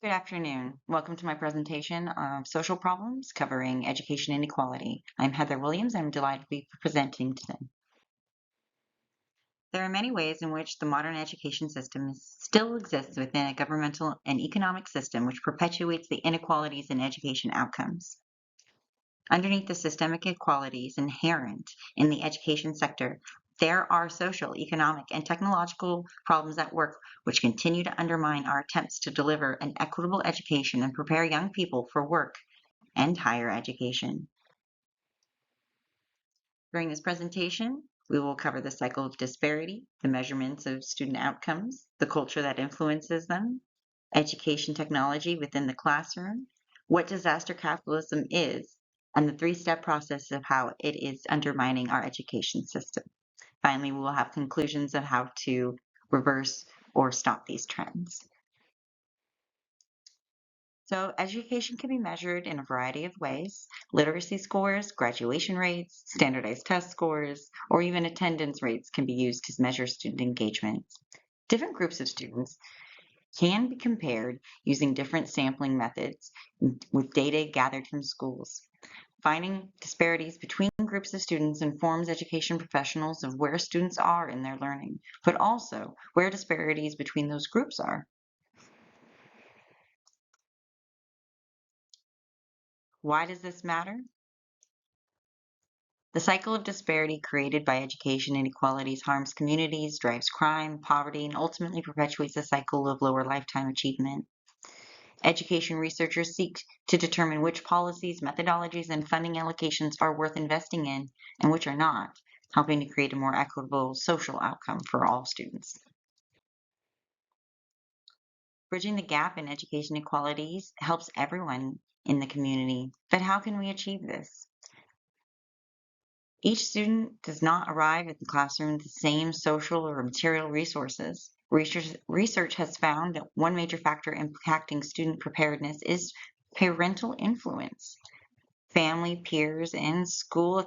Good afternoon. Welcome to my presentation of social problems covering education inequality. I'm Heather Williams. I'm delighted to be presenting today. There are many ways in which the modern education system still exists within a governmental and economic system which perpetuates the inequalities in education outcomes. Underneath the systemic inequalities inherent in the education sector, there are social, economic, and technological problems at work which continue to undermine our attempts to deliver an equitable education and prepare young people for work and higher education. During this presentation, we will cover the cycle of disparity, the measurements of student outcomes, the culture that influences them, education technology within the classroom, what disaster capitalism is, and the three-step process of how it is undermining our education system. Finally, we will have conclusions of how to reverse or stop these trends. So education can be measured in a variety of ways. Literacy scores, graduation rates, standardized test scores, or even attendance rates can be used to measure student engagement. Different groups of students can be compared using different sampling methods with data gathered from schools. Finding disparities between groups of students informs education professionals of where students are in their learning, but also where disparities between those groups are. Why does this matter? The cycle of disparity created by education inequalities harms communities, drives crime, poverty, and ultimately perpetuates a cycle of lower lifetime achievement. Education researchers seek to determine which policies, methodologies, and funding allocations are worth investing in and which are not, helping to create a more equitable social outcome for all students. Bridging the gap in education inequalities helps everyone in the community, but how can we achieve this? Each student does not arrive at the classroom with the same social or material resources. Research has found that one major factor impacting student preparedness is parental influence. Family, peers, and school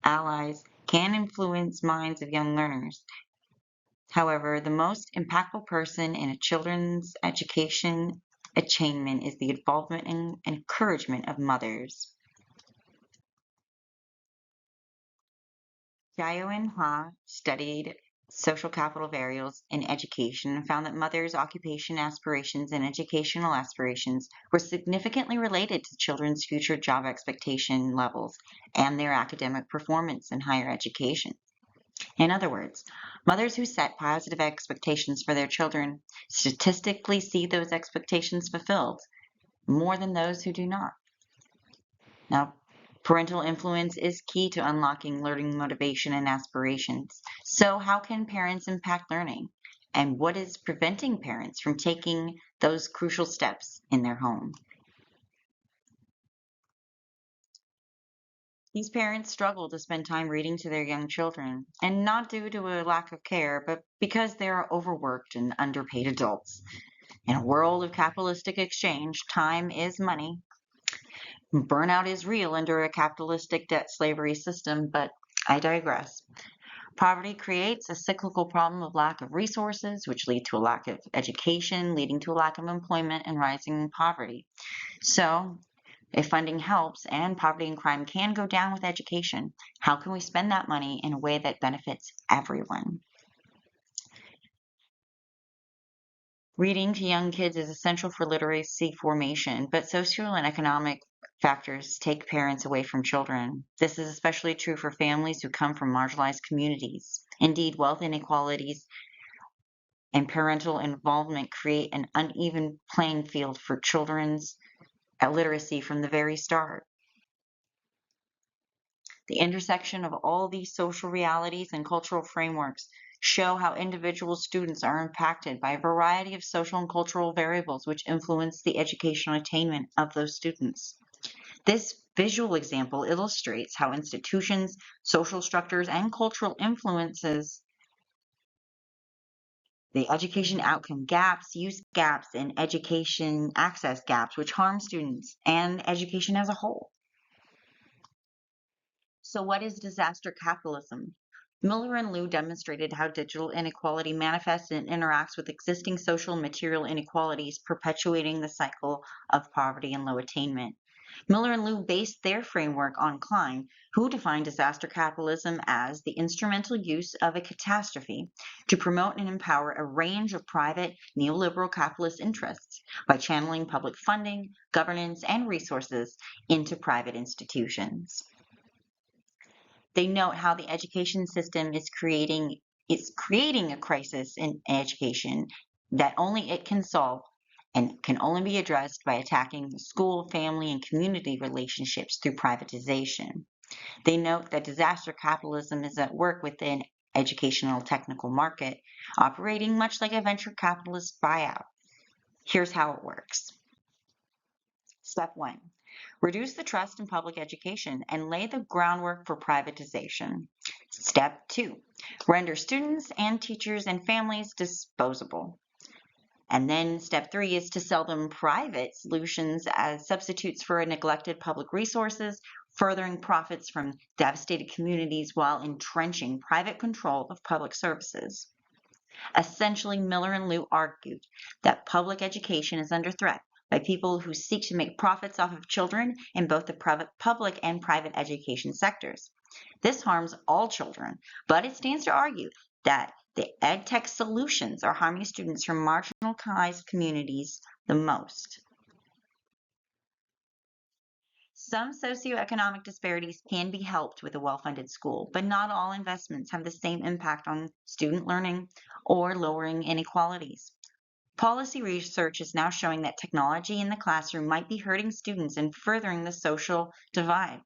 allies can influence minds of young learners. However, the most impactful person in a children's education attainment is the involvement and encouragement of mothers. Xiao and Ha studied social capital variables in education and found that mothers' occupation aspirations and educational aspirations were significantly related to children's future job expectation levels and their academic performance in higher education. In other words, mothers who set positive expectations for their children statistically see those expectations fulfilled more than those who do not. Now, parental influence is key to unlocking learning motivation and aspirations. So, how can parents impact learning? And what is preventing parents from taking those crucial steps in their home? These parents struggle to spend time reading to their young children, and not due to a lack of care, but because they are overworked and underpaid adults. In a world of capitalistic exchange, time is money. Burnout is real under a capitalistic debt slavery system, but I digress. Poverty creates a cyclical problem of lack of resources, which lead to a lack of education, leading to a lack of employment and rising poverty. So, if funding helps and poverty and crime can go down with education, how can we spend that money in a way that benefits everyone? Reading to young kids is essential for literacy formation, but social and economic factors take parents away from children. This is especially true for families who come from marginalized communities. Indeed, wealth inequalities and parental involvement create an uneven playing field for children's literacy from the very start. The intersection of all these social realities and cultural frameworks show how individual students are impacted by a variety of social and cultural variables which influence the educational attainment of those students. This visual example illustrates how institutions, social structures, and cultural influences the education outcome gaps, use gaps, and education access gaps, which harm students and education as a whole. So, what is disaster capitalism? Miller and Liu demonstrated how digital inequality manifests and interacts with existing social and material inequalities, perpetuating the cycle of poverty and low attainment. Miller and Liu based their framework on Klein, who defined disaster capitalism as the instrumental use of a catastrophe to promote and empower a range of private neoliberal capitalist interests by channeling public funding, governance, and resources into private institutions. They note how the education system is creating a crisis in education that only it can solve and can only be addressed by attacking the school, family, and community relationships through privatization. They note that disaster capitalism is at work within educational technical market, operating much like a venture capitalist buyout. Here's how it works. Step 1. Reduce the trust in public education and lay the groundwork for privatization. Step 2. Render students and teachers and families disposable. And then step 3 is to sell them private solutions as substitutes for neglected public resources, furthering profits from devastated communities while entrenching private control of public services. Essentially, Miller and Liu argued that public education is under threat by people who seek to make profits off of children in both the public and private education sectors. This harms all children, but it stands to argue that the EdTech solutions are harming students from marginalized communities the most. Some socioeconomic disparities can be helped with a well-funded school, but not all investments have the same impact on student learning or lowering inequalities. Policy research is now showing that technology in the classroom might be hurting students and furthering the social divide.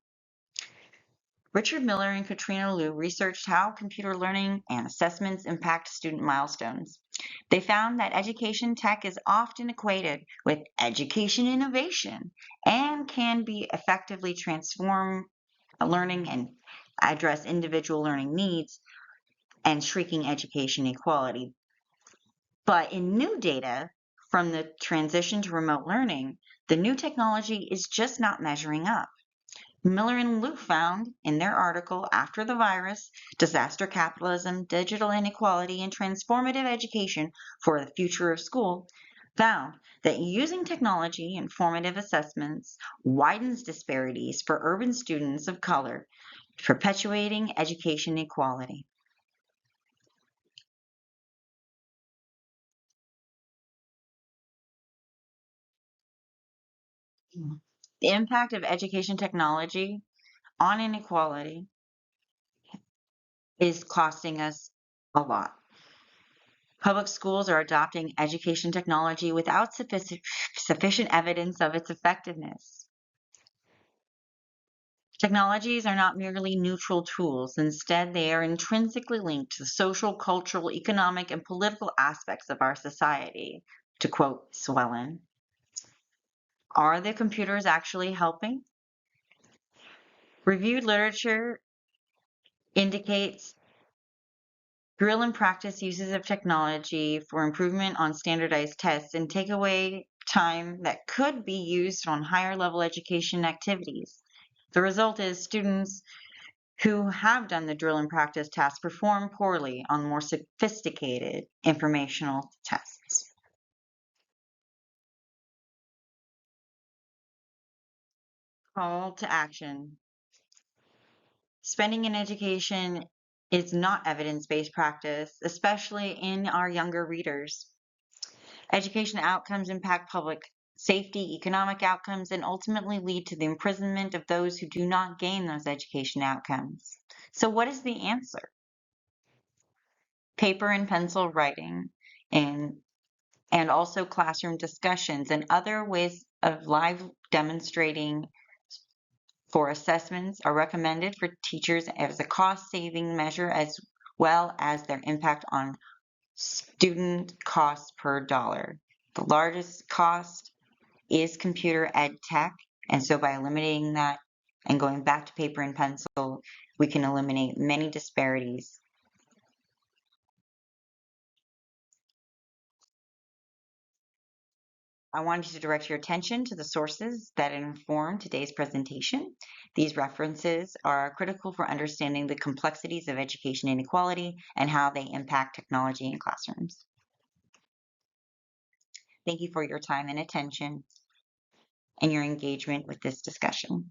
Richard Miller and Katrina Liu researched how computer learning and assessments impact student milestones. They found that education tech is often equated with education innovation and can be effectively transform learning and address individual learning needs and shrinking education equality. But in new data from the transition to remote learning, the new technology is just not measuring up. Miller and Liu found in their article, After the Virus, Disaster Capitalism, Digital Inequality, and Transformative Education for the Future of School, found that using technology and formative assessments widens disparities for urban students of color, perpetuating education equality. The impact of education technology on inequality is costing us a lot. Public schools are adopting education technology without sufficient evidence of its effectiveness. Technologies are not merely neutral tools. Instead, they are intrinsically linked to the social, cultural, economic, and political aspects of our society. To quote Swellen, are the computers actually helping? Reviewed literature indicates drill and practice uses of technology for improvement on standardized tests and take away time that could be used on higher level education activities. The result is students who have done the drill and practice tasks perform poorly on more sophisticated informational tests. Call to action. Spending in education is not evidence-based practice, especially in our younger readers. Education outcomes impact public safety, economic outcomes, and ultimately lead to the imprisonment of those who do not gain those education outcomes. So, what is the answer? Paper and pencil writing and also classroom discussions and other ways of live demonstrating for assessments are recommended for teachers as a cost-saving measure as well as their impact on student cost per dollar. The largest cost is computer ed tech, and so by eliminating that and going back to paper and pencil, we can eliminate many disparities. I wanted to direct your attention to the sources that inform today's presentation. These references are critical for understanding the complexities of education inequality and how they impact technology in classrooms. Thank you for your time and attention and your engagement with this discussion.